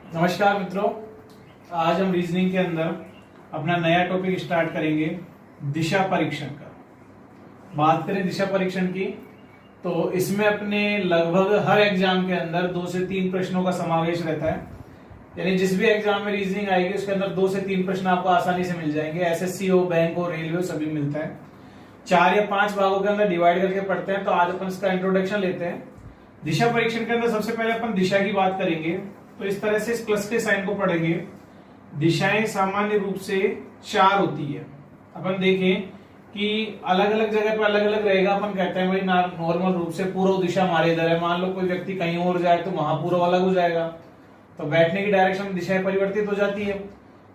नमस्कार मित्रों, आज हम रीजनिंग के अंदर अपना नया टॉपिक स्टार्ट करेंगे दिशा परीक्षण का। बात करें दिशा परीक्षण की तो इसमें अपने लगभग हर एग्जाम के अंदर 2 से 3 प्रश्नों का समावेश रहता है। यानी जिस भी एग्जाम में रीजनिंग आएगी उसके अंदर 2 से 3 प्रश्न आपको आसानी से मिल जाएंगे। एसएससी हो, बैंक हो, रेलवे हो, सभी मिलता है। 4 या 5 भागों के अंदर डिवाइड करके पढ़ते हैं। तो आज अपन इसका इंट्रोडक्शन लेते हैं। दिशा परीक्षण के अंदर सबसे पहले अपन दिशा की बात करेंगे। तो इस तरह से इस प्लस के साइन को पढ़ेंगे। दिशाएं सामान्य रूप से 4 होती है। अपन देखें कि अलग अलग जगह पे अलग अलग रहेगा। अपन कहते हैं भाई नॉर्मल रूप से पूर्व दिशा हमारे इधर है। मान लो कोई व्यक्ति कहीं और जाए तो वहां पूर्व अलग हो जाएगा, तो बैठने की डायरेक्शन दिशाएं परिवर्तित हो जाती है।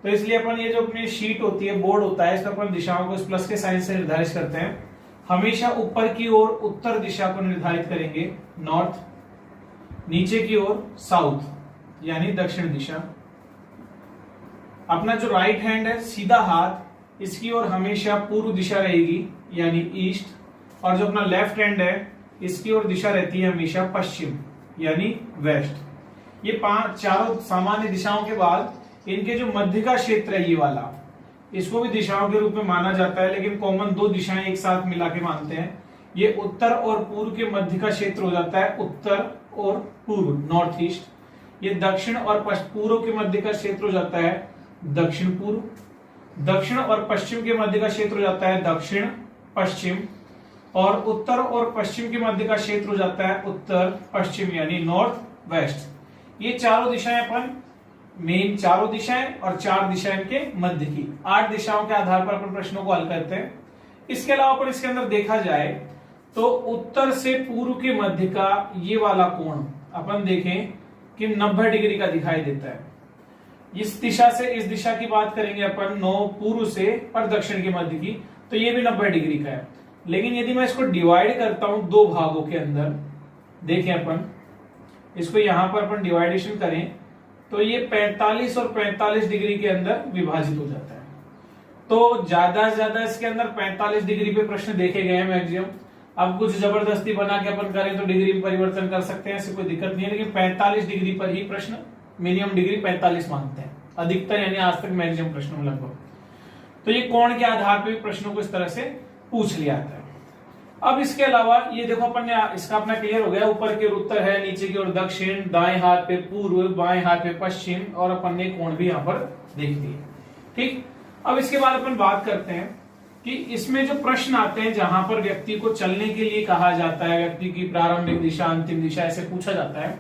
तो इसलिए अपन ये जो अपनी शीट होती है, बोर्ड होता है, इस पर अपन दिशाओं को इस प्लस के साइन से निर्धारित करते हैं। हमेशा ऊपर की ओर उत्तर दिशा को निर्धारित करेंगे, नॉर्थ, नीचे की ओर साउथ यानी दक्षिण दिशा। अपना जो राइट हैंड है, सीधा हाथ, इसकी ओर हमेशा पूर्व दिशा रहेगी यानी ईस्ट, और जो अपना लेफ्ट हैंड है इसकी ओर दिशा रहती है हमेशा पश्चिम यानी वेस्ट। ये 4 सामान्य दिशाओं के बाद इनके जो मध्य का क्षेत्र है ये वाला, इसको भी दिशाओं के रूप में माना जाता है, लेकिन कॉमन 2 दिशाएं एक साथ मिला के मानते हैं। ये उत्तर और पूर्व के मध्य का क्षेत्र हो जाता है उत्तर और पूर्व, नॉर्थ ईस्ट। ये दक्षिण और पूर्व के मध्य का क्षेत्र हो जाता है दक्षिण पूर्व। दक्षिण और पश्चिम के मध्य का क्षेत्र हो जाता है दक्षिण पश्चिम, और उत्तर और पश्चिम के मध्य का क्षेत्र हो जाता है उत्तर पश्चिम यानी नॉर्थ वेस्ट। ये चारों दिशाएं अपन मेन 4 दिशाएं और 4 दिशाएं के मध्य की 8 दिशाओं के आधार पर अपन प्रश्नों को हल करते हैं। इसके अलावा अपन इसके अंदर देखा जाए तो उत्तर से पूर्व के मध्य का ये वाला कोण अपन देखें कि 90 डिग्री का दिखाई देता है। इस दिशा से इस दिशा की बात करेंगे अपन 9 पूर्व से और दक्षिण के मध्य की, तो ये भी 90 डिग्री का है। लेकिन यदि मैं इसको डिवाइड करता हूं 2 भागों के अंदर, देखें अपन इसको यहां पर अपन डिवाइडेशन करें तो ये 45 और 45 डिग्री के अंदर विभाजित हो जाता है। तो ज्यादा से ज्यादा इसके अंदर 45 डिग्री पे प्रश्न देखे गए हैं मैक्सिमम। अब कुछ जबरदस्ती बना के अपन करें तो डिग्री में परिवर्तन कर सकते हैं, ऐसी कोई दिक्कत नहीं है। लेकिन 45 डिग्री पर ही प्रश्न, मिनिमम डिग्री 45 मानते हैं अधिकतर, यानी आज तक मैक्सिमम प्रश्नों में लगभग। तो ये कोण के आधार पर भी प्रश्नों को इस तरह से पूछ लिया जाता है। अब इसके अलावा ये देखो अपन ने इसका अपना क्लियर हो गया। ऊपर की ओर उत्तर है, नीचे की ओर दक्षिण, दाएं हाथ पे पूर्व, बाएं हाथ पे पश्चिम, और अपन ने कोण भी यहाँ पर देख दिए। ठीक, अब इसके बाद अपन बात करते हैं कि इसमें जो प्रश्न आते हैं जहां पर व्यक्ति को चलने के लिए कहा जाता है, व्यक्ति की प्रारंभिक दिशा, अंतिम दिशा ऐसे पूछा जाता है,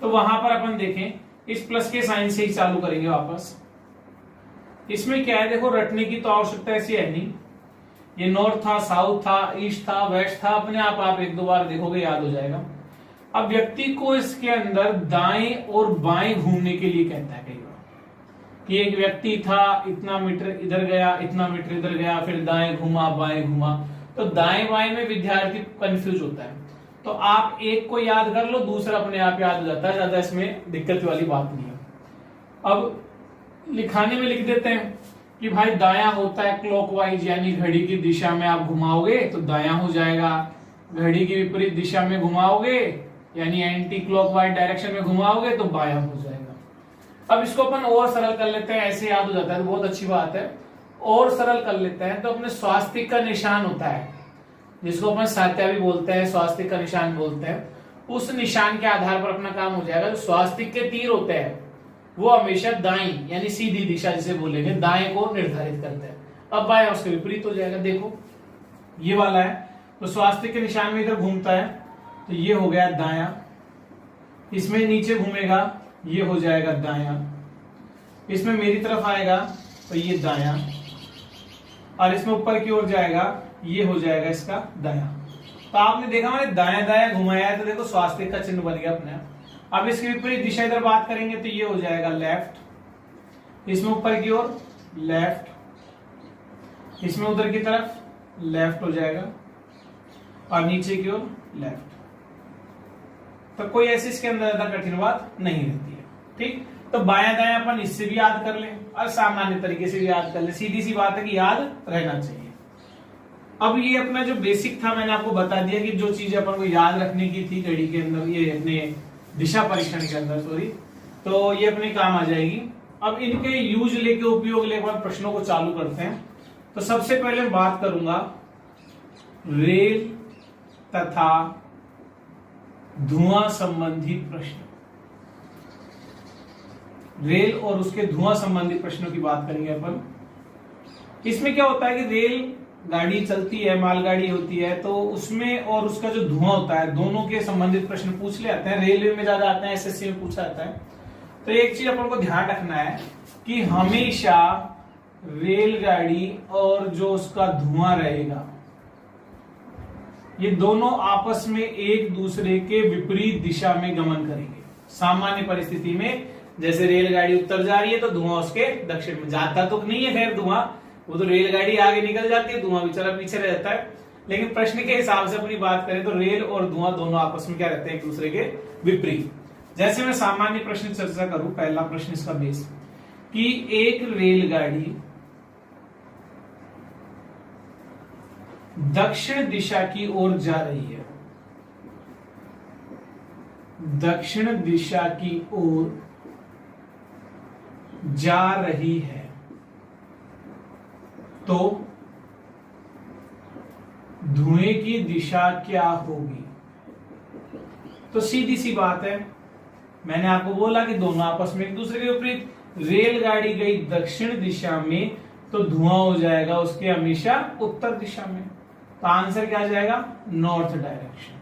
तो वहां पर अपन देखें इस प्लस के साइन से ही चालू करेंगे वापस। इसमें क्या है, देखो रटने की तो आवश्यकता ऐसी है नहीं। ये नॉर्थ था, साउथ था, ईस्ट था, वेस्ट था, अपने आप 1-2 बार देखोगे याद हो जाएगा। अब व्यक्ति को इसके अंदर दाएं और बाएं घूमने के लिए कहता है कई बार कि एक व्यक्ति था, इतना मीटर इधर गया, इतना मीटर इधर गया, फिर दाएं घुमा, बाएं घुमा। तो दाएं बाएं में विद्यार्थी कंफ्यूज होता है। तो आप एक को याद कर लो, दूसरा अपने आप याद हो जाता है, ज्यादा इसमें दिक्कत वाली बात नहीं है। अब लिखाने में लिख देते हैं कि भाई दायां होता है क्लॉकवाइज, यानी घड़ी की दिशा में आप घुमाओगे तो दायां हो जाएगा। घड़ी की विपरीत दिशा में घुमाओगे यानी एंटी क्लॉकवाइज डायरेक्शन में घुमाओगे तो बायां हो जाएगा। अब इसको अपन और सरल कर लेते हैं, ऐसे याद हो जाता है तो बहुत अच्छी बात है। और सरल कर लेते हैं तो अपने स्वास्तिक का निशान होता है, जिसको अपन सात्या भी बोलते हैं, स्वास्तिक का निशान बोलते हैं। उस निशान के आधार पर अपना काम हो जाएगा। जो स्वास्तिक के तीर होते हैं वो हमेशा दाईं यानी सीधी दिशा जिसे बोलेंगे, दाएं को निर्धारित करते हैं। अब बाएं उसके विपरीत हो जाएगा। देखो ये वाला है तो स्वास्तिक के निशान में इधर घूमता है तो ये हो गया दायां। इसमें नीचे घूमेगा ये हो जाएगा दायां। इसमें मेरी तरफ आएगा तो ये दायां, और इसमें ऊपर की ओर जाएगा ये हो जाएगा इसका दायां। तो आपने देखा मैंने दायां दायां घुमाया है तो देखो स्वास्तिक का चिन्ह बन गया अपने। अब इसकी विपरीत दिशा इधर बात करेंगे तो ये हो जाएगा लेफ्ट। इसमें ऊपर की ओर लेफ्ट, इसमें उधर की तरफ लेफ्ट हो जाएगा, और नीचे की ओर लेफ्ट। तो कोई ऐसी इसके अंदर ज्यादा कठिन बात नहीं रहती है। ठीक, तो बायां दायां अपन इससे भी याद कर लें और सामान्य तरीके से भी याद कर लें। सीधी सी बात है कि याद रहना चाहिए। अब ये अपना जो बेसिक था मैंने आपको बता दिया कि जो चीजें अपन को याद रखने की थी घड़ी के अंदर, ये अपने दिशा परीक्षण के अंदर, सॉरी, तो ये अपने काम आ जाएगी। अब इनके यूज लेके, उपयोग लेके बाद प्रश्नों को चालू करते हैं। तो सबसे पहले मैं बात करूंगा रेल तथा धुआं संबंधी प्रश्न। रेल और उसके धुआं संबंधी प्रश्नों की बात करेंगे अपन। इसमें क्या होता है कि रेल गाड़ी चलती है, मालगाड़ी होती है, तो उसमें और उसका जो धुआं होता है, दोनों के संबंधित प्रश्न पूछ ले आते हैं। रेलवे में ज्यादा आते हैं, एसएससी में पूछा जाता है। तो एक चीज अपन को ध्यान रखना है कि हमेशा रेलगाड़ी और जो उसका धुआं रहेगा, ये दोनों आपस में एक दूसरे के विपरीत दिशा में गमन करेंगे। सामान्य परिस्थिति में जैसे रेलगाड़ी उत्तर जा रही है तो धुआं उसके दक्षिण में जाता तो नहीं है, खैर धुआं, वो तो रेलगाड़ी आगे निकल जाती है, धुआं बेचारा पीछे रह जाता है। लेकिन प्रश्न के हिसाब से अपनी बात करें तो रेल और धुआं दोनों आपस में क्या रहते हैं, एक दूसरे के विपरीत। जैसे मैं सामान्य प्रश्न चर्चा करूं, पहला प्रश्न इसका बेस कि एक रेलगाड़ी दक्षिण दिशा की ओर जा रही है, दक्षिण दिशा की ओर जा रही है, तो धुएं की दिशा क्या होगी। तो सीधी सी बात है, मैंने आपको बोला कि दोनों आपस में एक दूसरे के विपरीत। रेलगाड़ी गई दक्षिण दिशा में तो धुआं हो जाएगा उसके हमेशा उत्तर दिशा में, तो आंसर क्या आ जाएगा, नॉर्थ डायरेक्शन।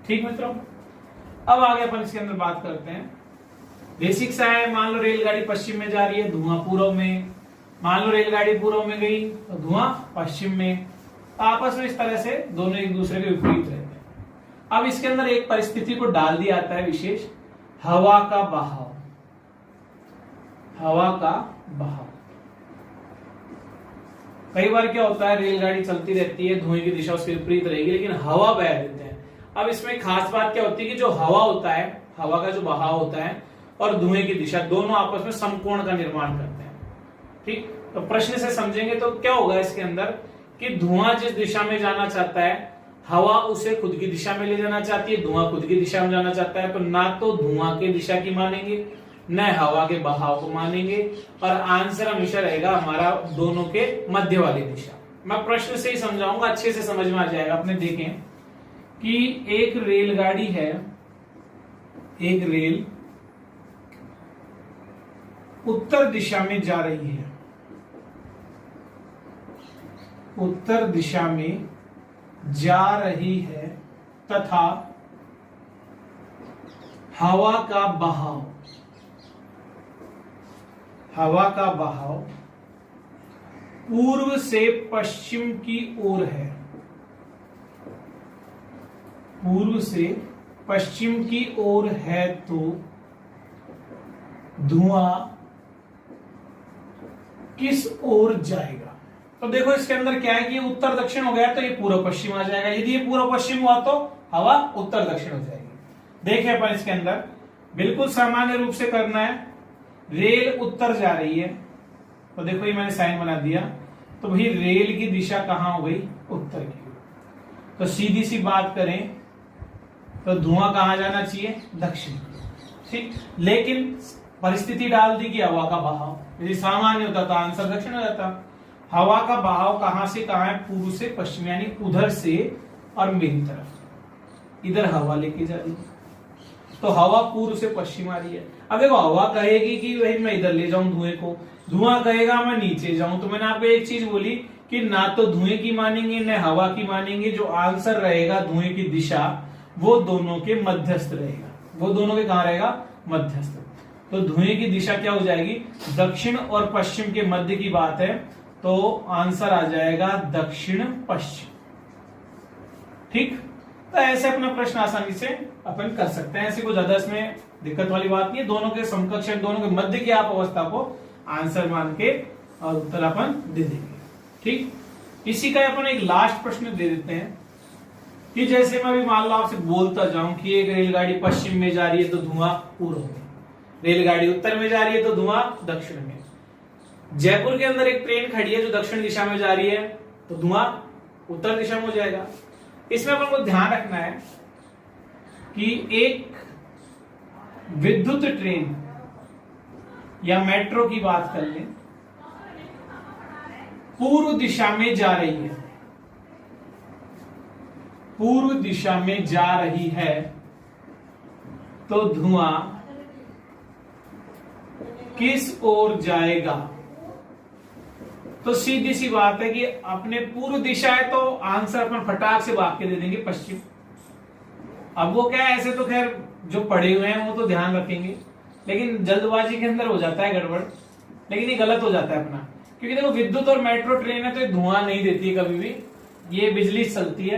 ठीक मित्रों, अब आगे अपन इसके अंदर बात करते हैं। बेसिक सा है, मान लो रेलगाड़ी पश्चिम में जा रही है, धुआं पूर्व में। मान लो रेलगाड़ी पूर्व में गई तो धुआं पश्चिम में। आपस में इस तरह से दोनों एक दूसरे के विपरीत रहते हैं। अब इसके अंदर एक परिस्थिति को डाल दिया जाता है विशेष, हवा का बहाव। हवा का बहाव, कई बार क्या होता है, रेलगाड़ी चलती रहती है, धुएं की दिशा उसके विपरीत रहेगी, लेकिन हवा बह देते हैं। अब इसमें खास बात क्या होती है कि जो हवा होता है, हवा का जो बहाव होता है और धुएं की दिशा दोनों आपस में समकोण का निर्माण करते हैं। ठीक, तो प्रश्न से समझेंगे तो क्या होगा इसके अंदर कि धुआं जिस दिशा में जाना चाहता है, हवा उसे खुद की दिशा में ले जाना चाहती है, धुआं खुद की दिशा में जाना चाहता है, तो ना तो धुआं की दिशा की मानेंगे न हवा के बहाव को मानेंगे, और आंसर हमेशा रहेगा हमारा दोनों के मध्य वाली दिशा। मैं प्रश्न से ही समझाऊंगा, अच्छे से समझ में आ जाएगा। आपने देखें कि एक रेलगाड़ी है, एक रेल उत्तर दिशा में जा रही है, उत्तर दिशा में जा रही है, तथा हवा का बहाव, हवा का बहाव पूर्व से पश्चिम की ओर है, पूर्व से पश्चिम की ओर है, तो धुआं किस ओर जाएगा। तो देखो इसके अंदर क्या है कि ये उत्तर दक्षिण हो गया तो ये पूर्व पश्चिम आ जाएगा, यदि ये पूर्व पश्चिम हुआ तो हवा उत्तर दक्षिण हो जाएगी। देखिए अपन इसके अंदर बिल्कुल सामान्य रूप से करना है। रेल उत्तर जा रही है, तो देखो ये मैंने साइन बना दिया, तो भाई रेल की दिशा कहां हो गई, उत्तर की ओर। तो सीधी सी बात करें तो धुआं कहां जाना चाहिए, दक्षिण। ठीक, लेकिन परिस्थिति डाल दी कि हवा का बहाव, यदि सामान्य होता तो आंसर दक्षिण हो जाता। हवा का बहाव कहां से कहां है, पूर्व से पश्चिम, यानी उधर से और मेरी तरफ इधर हवा लेके जा रही है, तो हवा पूर्व से पश्चिम आ रही है। अब देखो हवा कहेगी कि भाई मैं इधर ले जाऊं धुएं को, धुआं कहेगा मैं नीचे जाऊं। तो मैंने आपको एक चीज बोली कि ना तो धुएं की मानेंगे न हवा की मानेंगे, जो आंसर रहेगा धुएं की दिशा वो दोनों के मध्यस्थ रहेगा, वो दोनों के कहां रहेगा, मध्यस्थ। तो धुएं की दिशा क्या हो जाएगी, दक्षिण और पश्चिम के मध्य की बात है, तो आंसर आ जाएगा दक्षिण पश्चिम। ठीक, तो ऐसे अपना प्रश्न आसानी से अपन कर सकते हैं, ऐसे कोई ज्यादा इसमें दिक्कत वाली बात नहीं है। दोनों के समकक्ष, दोनों के मध्य की आप अवस्था को आंसर मान के और उत्तर अपन दे देंगे। ठीक, इसी का अपन एक लास्ट प्रश्न दे देते हैं कि जैसे मैं भी मान लो आपसे बोलता जाऊं कि एक रेलगाड़ी पश्चिम में जा रही है तो धुआं पूर्व में, रेलगाड़ी उत्तर में जा रही है तो धुआं दक्षिण में। जयपुर के अंदर एक ट्रेन खड़ी है जो दक्षिण दिशा में जा रही है तो धुआं उत्तर दिशा में हो जाएगा। इसमें अपन को ध्यान रखना है कि एक विद्युत ट्रेन या मेट्रो की बात कर लें, पूर्व दिशा में जा रही है, पूर्व दिशा में जा रही है, तो धुआं किस ओर जाएगा? तो सीधी सी बात है कि अपने पूर्व दिशा है तो आंसर अपन फटाक से भाग के दे देंगे पश्चिम। अब वो क्या है, ऐसे तो खैर जो पढ़े हुए हैं वो तो ध्यान रखेंगे, लेकिन जल्दबाजी के अंदर हो जाता है गड़बड़, लेकिन ये गलत हो जाता है अपना, क्योंकि देखो विद्युत और मेट्रो ट्रेन है तो ये धुआं नहीं देती है कभी भी, ये बिजली चलती है,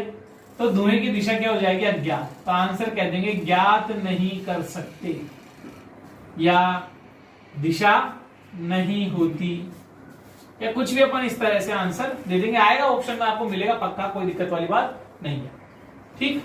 तो धुएं की दिशा क्या हो जाएगी? अज्ञात। तो आंसर कह देंगे ज्ञात नहीं कर सकते या दिशा नहीं होती, या कुछ भी अपन इस तरह से आंसर दे देंगे। आएगा ऑप्शन में, आपको मिलेगा पक्का, कोई दिक्कत वाली बात नहीं है। ठीक।